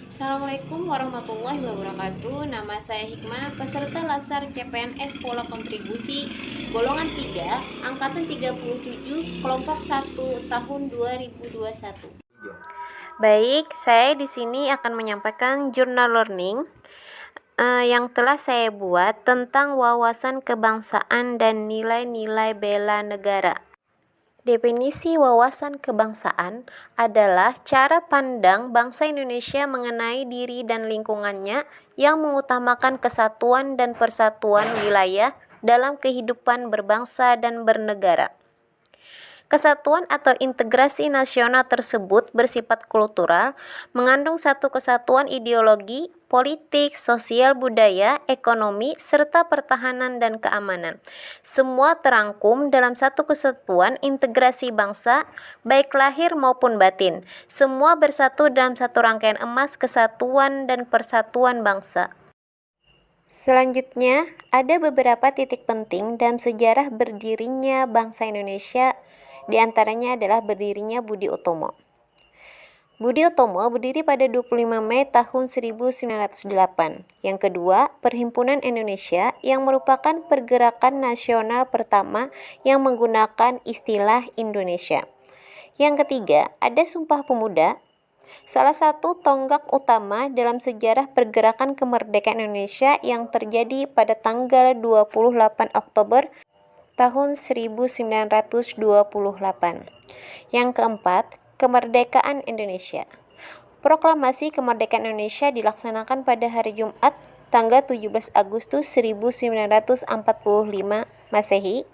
Assalamualaikum warahmatullahi wabarakatuh. Nama saya Hikmah, peserta Lasar CPNS Pola Kontribusi golongan 3, angkatan 37, kelompok 1 tahun 2021. Baik, saya di sini akan menyampaikan jurnal learning yang telah saya buat tentang wawasan kebangsaan dan nilai-nilai bela negara. Definisi wawasan kebangsaan adalah cara pandang bangsa Indonesia mengenai diri dan lingkungannya yang mengutamakan kesatuan dan persatuan wilayah dalam kehidupan berbangsa dan bernegara. Kesatuan atau integrasi nasional tersebut bersifat kultural, mengandung satu kesatuan ideologi, politik, sosial, budaya, ekonomi, serta pertahanan dan keamanan. Semua terangkum dalam satu kesatuan integrasi bangsa, baik lahir maupun batin. Semua bersatu dalam satu rangkaian emas kesatuan dan persatuan bangsa. Selanjutnya, ada beberapa titik penting dalam sejarah berdirinya bangsa Indonesia. Di antaranya adalah berdirinya Budi Utomo. Budi Utomo berdiri pada 25 Mei tahun 1908. Yang kedua, Perhimpunan Indonesia yang merupakan pergerakan nasional pertama yang menggunakan istilah Indonesia. Yang ketiga, ada Sumpah Pemuda, salah satu tonggak utama dalam sejarah pergerakan kemerdekaan Indonesia yang terjadi pada tanggal 28 Oktober tahun 1928. Yang keempat, kemerdekaan Indonesia. Proklamasi kemerdekaan Indonesia dilaksanakan pada hari Jumat, tanggal 17 Agustus 1945 Masehi,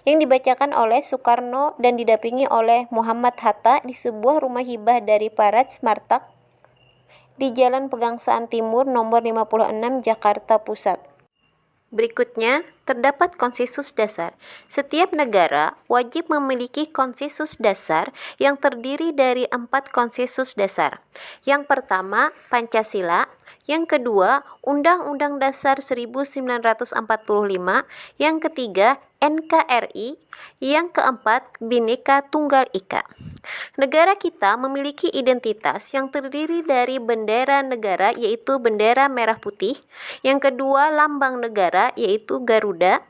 yang dibacakan oleh Soekarno dan didampingi oleh Muhammad Hatta di sebuah rumah hibah dari Parat Martak di Jalan Pegangsaan Timur nomor 56 Jakarta Pusat. Berikutnya, terdapat konsensus dasar. Setiap negara wajib memiliki konsensus dasar yang terdiri dari 4 konsensus dasar. Yang pertama, Pancasila. Yang kedua, Undang-Undang Dasar 1945. Yang ketiga, NKRI. Yang keempat, Bhinneka Tunggal Ika. Negara kita memiliki identitas yang terdiri dari bendera negara yaitu bendera merah putih, yang kedua lambang negara yaitu Garuda,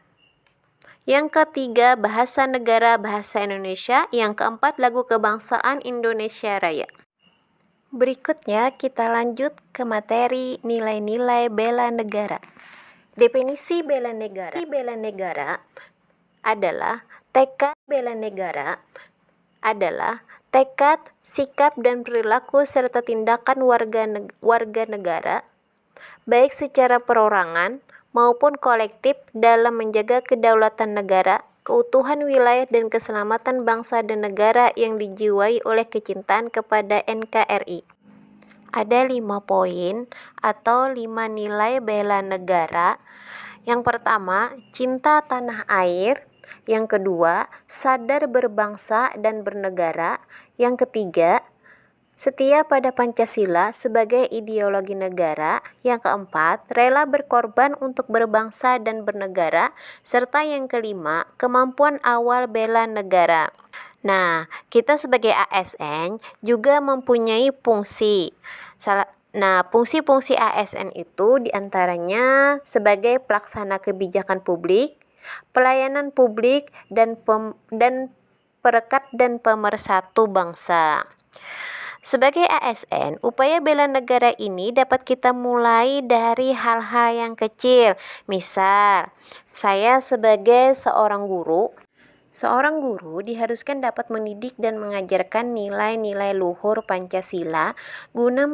yang ketiga bahasa negara bahasa Indonesia, yang keempat lagu kebangsaan Indonesia Raya. Berikutnya kita lanjut ke materi nilai-nilai bela negara. Definisi bela negara. Bela negara adalah tekad bela negara adalah tekad, sikap, dan perilaku serta tindakan warga negara, baik secara perorangan maupun kolektif dalam menjaga kedaulatan negara, keutuhan wilayah, dan keselamatan bangsa dan negara yang dijiwai oleh kecintaan kepada NKRI. Ada 5 poin atau 5 nilai bela negara. Yang pertama, cinta tanah air. Yang kedua, sadar berbangsa dan bernegara. Yang ketiga, setia pada Pancasila sebagai ideologi negara. Yang keempat, rela berkorban untuk berbangsa dan bernegara. Serta yang kelima, kemampuan awal bela negara. Nah, kita sebagai ASN juga mempunyai fungsi. Fungsi-fungsi ASN itu diantaranya sebagai pelaksana kebijakan publik, pelayanan publik, dan perekat dan pemersatu bangsa. Sebagai ASN, upaya bela negara ini dapat kita mulai dari hal-hal yang kecil. Misal, saya sebagai seorang guru diharuskan dapat mendidik dan mengajarkan nilai-nilai luhur Pancasila guna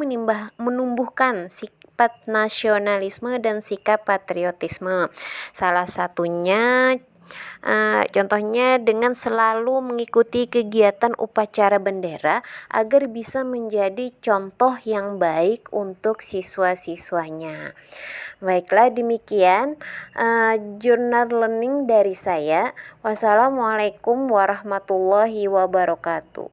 menumbuhkan sifat nasionalisme dan sikap patriotisme. Salah satunya contohnya dengan selalu mengikuti kegiatan upacara bendera agar bisa menjadi contoh yang baik untuk siswa-siswanya. Baiklah, demikian jurnal learning dari saya. Wassalamualaikum warahmatullahi wabarakatuh.